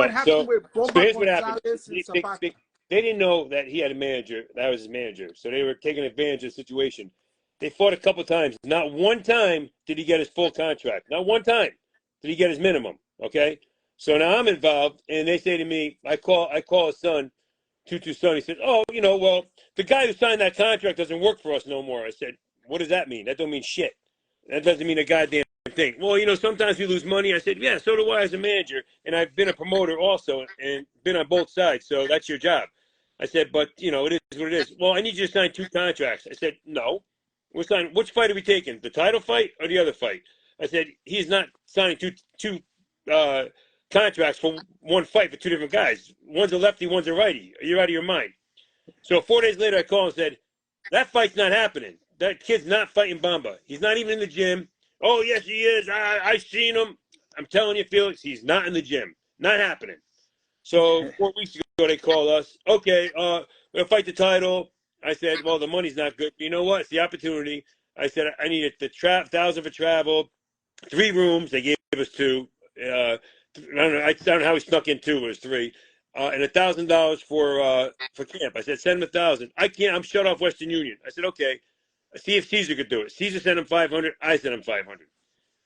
what happened with Bomba here's what happened. González and Zapata? They didn't know that he had a manager. That was his manager. So they were taking advantage of the situation. They fought a couple times. Not one time did he get his full contract. Not one time did he get his minimum. Okay? So now I'm involved, and they say to me, I call his son, Tutu's son. He said, oh, well, the guy who signed that contract doesn't work for us no more. I said, what does that mean? That don't mean shit. That doesn't mean a goddamn thing. Well, sometimes we lose money. I said, yeah, so do I as a manager, and I've been a promoter also and been on both sides, so that's your job. I said, but, it is what it is. Well, I need you to sign 2 contracts. I said, no. We're signing. Which fight are we taking, the title fight or the other fight? I said, he's not signing two contracts for one fight for 2 different guys. One's a lefty, one's a righty. You're out of your mind. So 4 days later, I called and said, that fight's not happening. That kid's not fighting Bomba. He's not even in the gym. Oh, yes, he is. I seen him. I'm telling you, Felix, he's not in the gym. Not happening. So 4 weeks ago, they called us. Okay, we're going to fight the title. I said, well, the money's not good. You know what? It's the opportunity. I said, I needed the $1,000 for travel, 3 rooms. They gave us 2. I don't know how he snuck in 2. It was 3. And $1,000 for camp. I said, send him $1,000. I can't. I'm shut off Western Union. I said, okay. See if Caesar could do it. Caesar sent him $500. I sent him $500.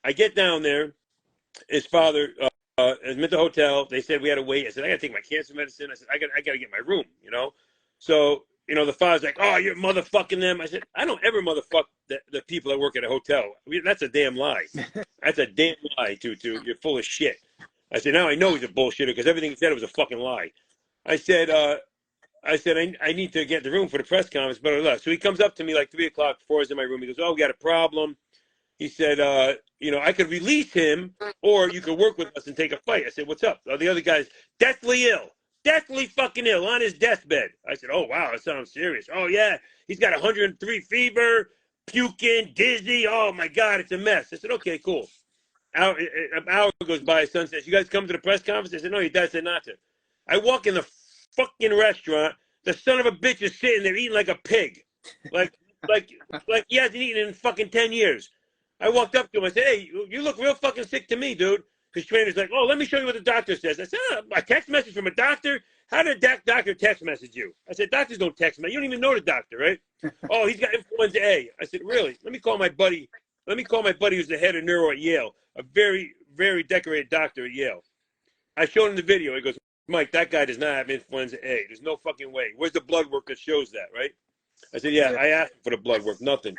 I get down there. His father is at the hotel. They said we had to wait. I said, I got to take my cancer medicine. I said, I got to get my room, So, the father's like, oh, you're motherfucking them. I said, I don't ever motherfuck the people that work at a hotel. That's a damn lie. That's a damn lie, Tutu. You're full of shit. I said, now I know he's a bullshitter because everything he said was a fucking lie. I said, I need to get the room for the press conference, blah, blah, blah. So he comes up to me like 3 o'clock before I was in my room. He goes, oh, we got a problem. He said, I could release him or you could work with us and take a fight. I said, what's up? Oh, the other guy's deathly ill. Deathly fucking ill on his deathbed. I said, oh, wow, that sounds serious. Oh, yeah, he's got 103 fever, puking, dizzy. Oh, my God, it's a mess. I said, okay, cool. An hour goes by. His son says, you guys come to the press conference? I said, no, your dad said not to. I walk in the fucking restaurant. The son of a bitch is sitting there eating like a pig. Like he hasn't eaten in fucking 10 years. I walked up to him. I said, hey, you look real fucking sick to me, dude. His trainer's like, oh, let me show you what the doctor says. I said, a text message from a doctor? How did a doctor text message you? I said, doctors don't text me. You don't even know the doctor, right? Oh, he's got influenza A. I said, really? Let me call my buddy. Who's the head of neuro at Yale, a very, very decorated doctor at Yale. I showed him the video. He goes, Mike, that guy does not have influenza A. There's no fucking way. Where's the blood work that shows that, right? I said, yeah, I asked for the blood work. Nothing.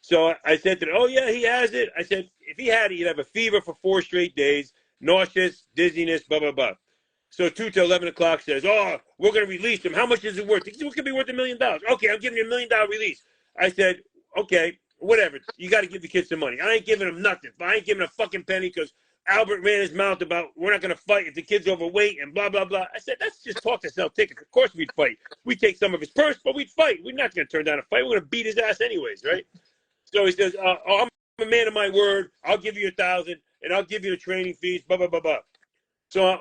So I said to him, oh, yeah, he has it. I said, if he had it, he'd have a fever for 4 straight days, nauseous, dizziness, blah, blah, blah. So 2 to 11 o'clock says, oh, we're going to release him. How much is it worth? He said, it could be worth $1 million. Okay, I'm giving you $1 million release. I said, okay, whatever. You got to give the kid some money. I ain't giving him nothing. I ain't giving a fucking penny because Albert ran his mouth about we're not going to fight if the kid's overweight and blah, blah, blah. I said, that's just talk to sell tickets. Of course we'd fight. We'd take some of his purse, but we'd fight. We're not going to turn down a fight. We're going to beat his ass anyways, right? So he says, I'm a man of my word. I'll give you $1,000 and I'll give you the training fees, blah, blah, blah, blah. So,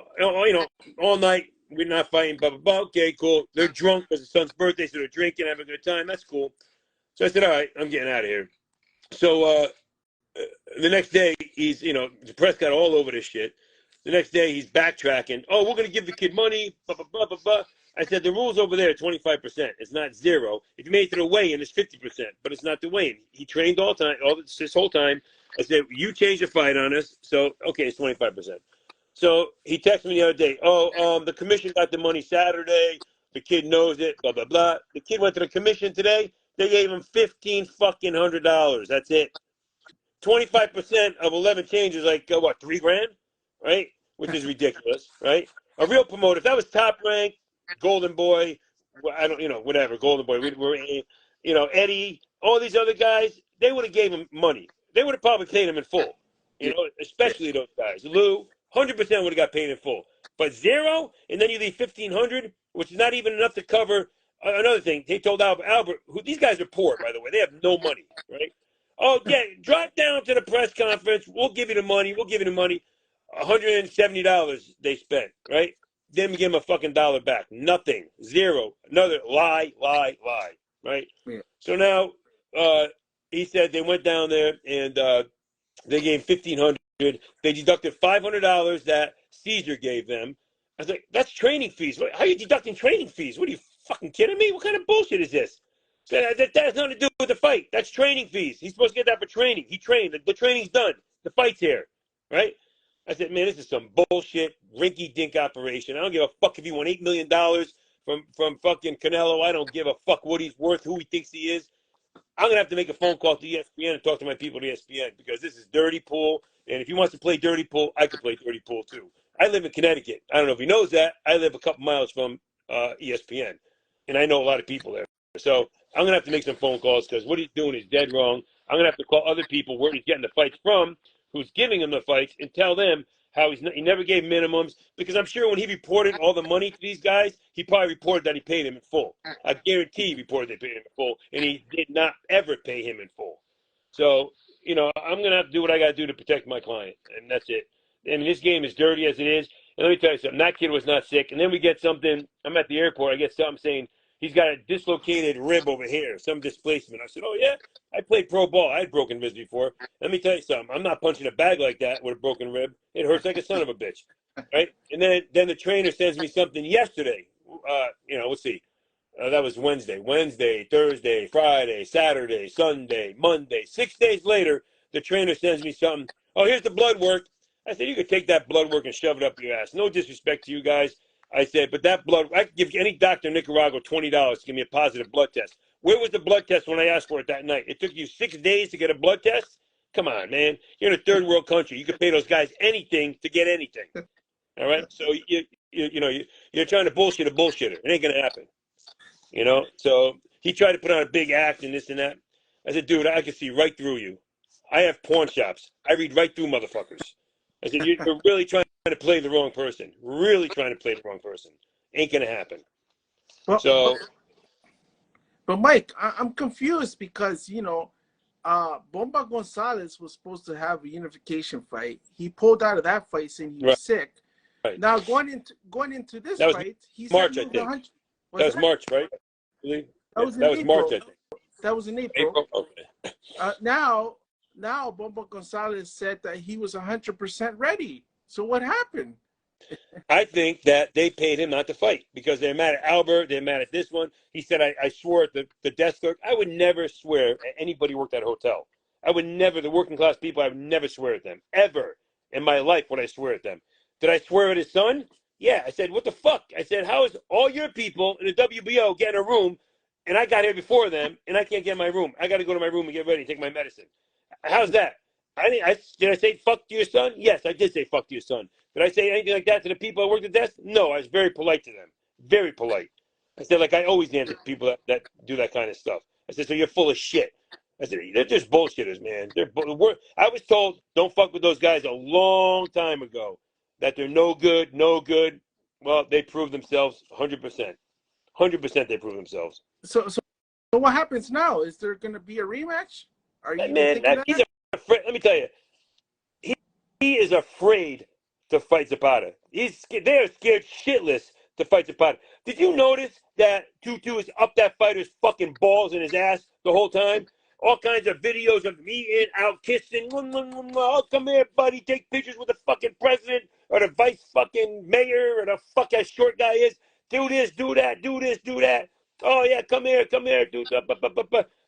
all night we're not fighting, blah, blah, blah. Okay, cool. They're drunk because his son's birthday, so they're drinking, having a good time. That's cool. So I said, all right, I'm getting out of here. So the next day, he's, the press got all over this shit. The next day, he's backtracking. Oh, we're going to give the kid money, blah, blah, blah, blah, blah. I said, the rule's over there, 25%. It's not 0. If you made it to the weigh-in, it's 50%, but it's not the weigh-in. He trained this whole time. I said, you changed the fight on us, so, okay, it's 25%. So he texted me the other day, the commission got the money Saturday. The kid knows it, blah, blah, blah. The kid went to the commission today. They gave him $1,500. That's it. 25% of 11 changes, like, what, $3,000, right? Which is ridiculous, right? A real promoter, if that was Top Rank, Golden Boy, I don't, whatever, Golden Boy, Eddie, all these other guys, they would have gave him money. They would have probably paid him in full, especially those guys. Lou, 100% would have got paid in full. But 0, and then you leave $1,500, which is not even enough to cover. Another thing, they told Albert, who these guys are poor, by the way. They have no money, right? Oh, yeah, drop down to the press conference. We'll give you the money. $170 they spent, right? Didn't give him a fucking dollar back. Nothing. 0. Another lie, right? Yeah. So now he said they went down there and they gave $1,500. They deducted $500 that Caesar gave them. I was like, that's training fees. How are you deducting training fees? What are you fucking kidding me? What kind of bullshit is this? That has nothing to do with the fight. That's training fees. He's supposed to get that for training. He trained. The training's done. The fight's here, right? I said, man, this is some bullshit, rinky-dink operation. I don't give a fuck if he won $8 million from fucking Canelo. I don't give a fuck what he's worth, who he thinks he is. I'm going to have to make a phone call to ESPN and talk to my people at ESPN because this is dirty pool. And if he wants to play dirty pool, I could play dirty pool too. I live in Connecticut. I don't know if he knows that. I live a couple miles from ESPN, and I know a lot of people there. So I'm going to have to make some phone calls because what he's doing is dead wrong. I'm going to have to call other people where he's getting the fights from, who's giving him the fights, and tell them how he never gave minimums. Because I'm sure when he reported all the money to these guys, he probably reported that he paid him in full. I guarantee he reported they paid him in full, and he did not ever pay him in full. So, you know, I'm going to have to do what I got to do to protect my client, and that's it. And this game is dirty as it is. And let me tell you something. That kid was not sick. And then we get something. I'm at the airport. I get something saying he's got a dislocated rib over here, some displacement. I said, oh, yeah? I played pro ball. I had broken ribs before. Let me tell you something. I'm not punching a bag like that with a broken rib. It hurts like a son of a bitch, right? And then the trainer sends me something yesterday. You know, let's see. That was Wednesday, Thursday, Friday, Saturday, Sunday, Monday. 6 days later, the trainer sends me something. Oh, here's the blood work. I said, you could take that blood work and shove it up your ass. No disrespect to you guys. I said, but that blood, I could give any doctor in Nicaragua $20 to give me a positive blood test. Where was the blood test when I asked for it that night? It took you 6 days to get a blood test? Come on, man. You're in a third world country. You could pay those guys anything to get anything. All right? So, you're trying to bullshit a bullshitter. It ain't going to happen. You know? So he tried to put on a big act and this and that. I said, dude, I can see right through you. I have pawn shops. I read right through motherfuckers. I said, you're really trying to play the wrong person. Really trying to play the wrong person. Ain't going to happen. Well, but Mike, I'm confused because, you know, Bomba González was supposed to have a unification fight. He pulled out of that fight saying he was sick. Right. Now, going into this fight, he's March, I think. That was March, right? That was March, I think. That was in April. Okay. Now, Bomba González said that he was 100% ready. So what happened? I think that they paid him not to fight because they're mad at Albert. They're mad at this one. He said, I swore at the desk clerk. I would never swear at anybody who worked at a hotel. I would never, the working class people, I would never swear at them. Ever in my life would I swear at them. Did I swear at his son? Yeah. I said, what the fuck? I said, how is all your people in the WBO getting a room and I got here before them and I can't get my room? I got to go to my room and get ready and take my medicine. How's that? Did I say fuck to your son? Yes, I did say fuck to your son. Did I say anything like that to the people I worked at the desk? No, I was very polite to them. Very polite. I said, like I always am to people that do that kind of stuff. I said, so you're full of shit. I said, they're just bullshitters, man. I was told, don't fuck with those guys a long time ago, that they're no good. Well, they proved themselves 100%. 100% they proved themselves. So what happens now? Is there going to be a rematch? Are you he's afraid. Let me tell you, he is afraid to fight Zapata. They are scared shitless to fight Zapata. Did you notice that Tutu is up that fighter's fucking balls in his ass the whole time? All kinds of videos of me in, out kissing. Oh, come here, buddy. Take pictures with the fucking president or the vice fucking mayor or the fuck that short guy is. Do this, do that, do this, do that. Oh, yeah, come here, dude.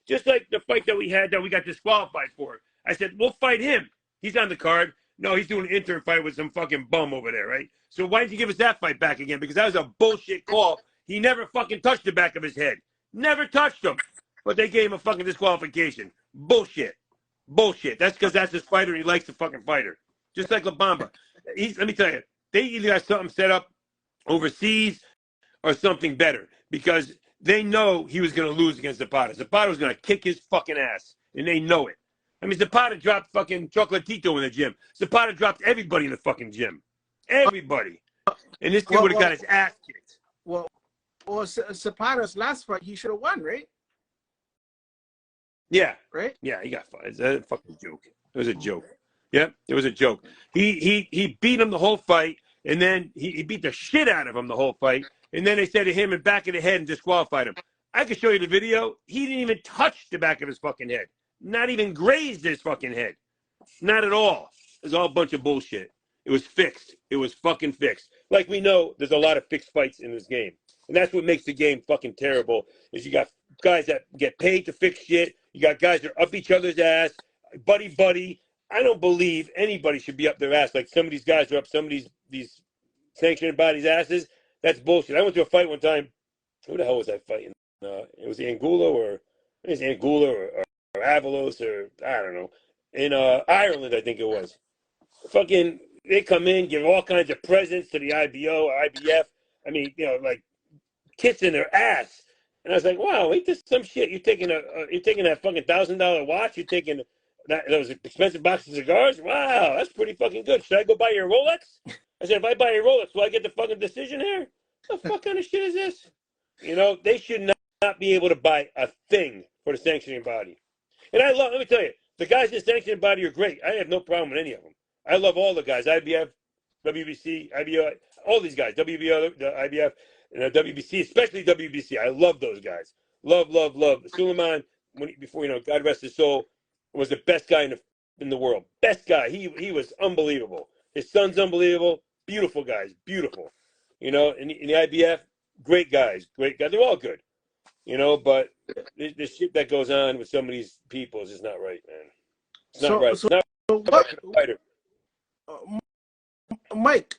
Just like the fight that we had that we got disqualified for. I said, we'll fight him. He's on the card. No, he's doing an intern fight with some fucking bum over there, right? So why didn't you give us that fight back again? Because that was a bullshit call. He never fucking touched the back of his head. Never touched him. But they gave him a fucking disqualification. Bullshit. That's because that's his fighter and he likes the fucking fighter. Just like La Bamba. Let me tell you, they either got something set up overseas or something better because they know he was going to lose against Zapata. Zapata was going to kick his fucking ass, and they know it. I mean, Zapata dropped fucking Chocolatito in the gym. Zapata dropped everybody in the fucking gym. Everybody. And this kid would have got his ass kicked. Well, Zapata's last fight, he should have won, right? Yeah. Right? Yeah, he got fired. It's a fucking joke. It was a joke. Yep, it was a joke. He beat him the whole fight, and then he beat the shit out of him the whole fight, and then they said to him in back of the head and disqualified him. I can show you the video. He didn't even touch the back of his fucking head. Not even grazed his fucking head. Not at all. It's all a bunch of bullshit. It was fixed. It was fucking fixed. Like we know, there's a lot of fixed fights in this game. And that's what makes the game fucking terrible, is you got guys that get paid to fix shit. You got guys that are up each other's ass, buddy. I don't believe anybody should be up their ass like some of these guys are up some of these sanctioning bodies' asses. That's bullshit. I went to a fight one time. Who the hell was I fighting? It was Angulo or Avalos or I don't know. In Ireland, I think it was. Fucking, they come in, give all kinds of presents to the IBO or IBF. I mean, like kissing their ass. And I was like, wow, ain't this some shit? You're taking that fucking $1,000 watch. You're taking those expensive box of cigars. Wow, that's pretty fucking good. Should I go buy your Rolex? I said, if I buy a Rolex, will I get the fucking decision here? What the fuck kind of shit is this? They should not be able to buy a thing for the sanctioning body. And let me tell you, the guys in the sanctioning body are great. I have no problem with any of them. I love all the guys, IBF, WBC, IBO, all these guys, WBO, the IBF, and WBC, especially WBC. I love those guys. Love. Suleiman, before, God rest his soul, was the best guy in the world. Best guy. He was unbelievable. His son's unbelievable. Beautiful guys. Beautiful. In the IBF, great guys. They're all good. But the shit that goes on with some of these people is just not right, man. It's not right. It's not right for the fighter. Mike,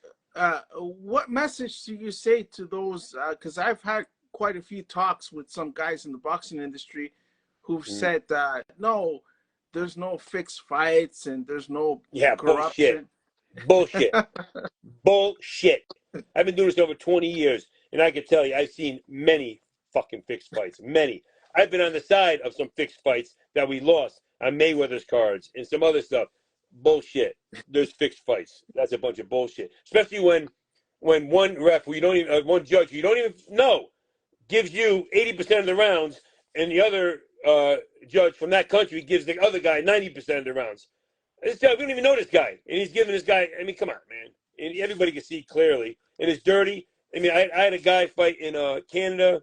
what message do you say to those? Because I've had quite a few talks with some guys in the boxing industry who've said that no, there's no fixed fights and there's no corruption. Bullshit. Bullshit. I've been doing this over 20 years, and I can tell you, I've seen many fucking fixed fights. Many. I've been on the side of some fixed fights that we lost on Mayweather's cards and some other stuff. Bullshit. There's fixed fights. That's a bunch of bullshit. Especially when one ref who you don't even, one judge who you don't even know gives you 80% of the rounds, and the other judge from that country gives the other guy 90% of the rounds. We don't even know this guy, and he's giving this guy. I mean, come on, man. And everybody can see clearly, and it's dirty. I mean, I had a guy fight in Canada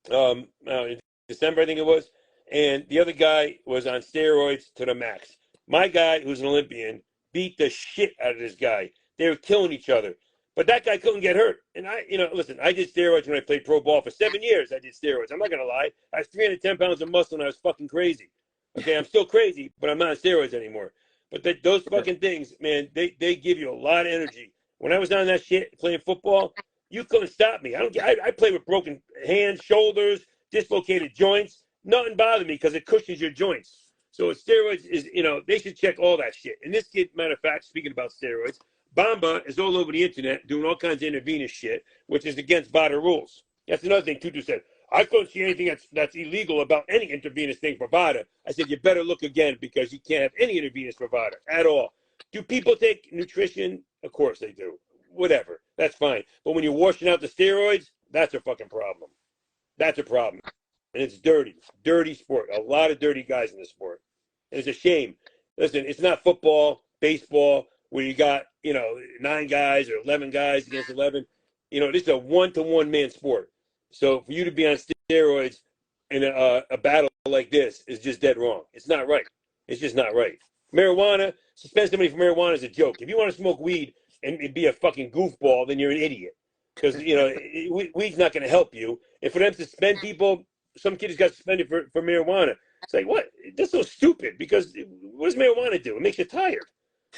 in December, I think it was, and the other guy was on steroids to the max. My guy, who's an Olympian, beat the shit out of this guy. They were killing each other. But that guy couldn't get hurt. And listen, I did steroids when I played pro ball for 7 years. I did steroids. I'm not going to lie. I was 310 pounds of muscle and I was fucking crazy. Okay, I'm still crazy, but I'm not on steroids anymore. But those fucking things, man, they give you a lot of energy. When I was on that shit playing football, you couldn't stop me. I play with broken hands, shoulders, dislocated joints. Nothing bothered me because it cushions your joints. So steroids is, they should check all that shit. And this kid, matter of fact, speaking about steroids, Bomba is all over the internet doing all kinds of intravenous shit, which is against VADA rules. That's another thing Tutu said. I couldn't see anything that's illegal about any intravenous thing for VADA. I said, you better look again because you can't have any intravenous for VADA at all. Do people take nutrition? Of course they do. Whatever. That's fine. But when you're washing out the steroids, that's a fucking problem. That's a problem. And it's dirty. Dirty sport. A lot of dirty guys in the sport. And it's a shame. Listen, it's not football, baseball, where you got, 9 guys or 11 guys against 11. This is a one-to-one man sport. So for you to be on steroids in a battle like this is just dead wrong. It's not right. It's just not right. Marijuana, suspend somebody for marijuana is a joke. If you want to smoke weed and be a fucking goofball, then you're an idiot. Because, weed's not going to help you. And for them to suspend people, some kid got suspended for marijuana. It's like, what? That's so stupid because what does marijuana do? It makes you tired.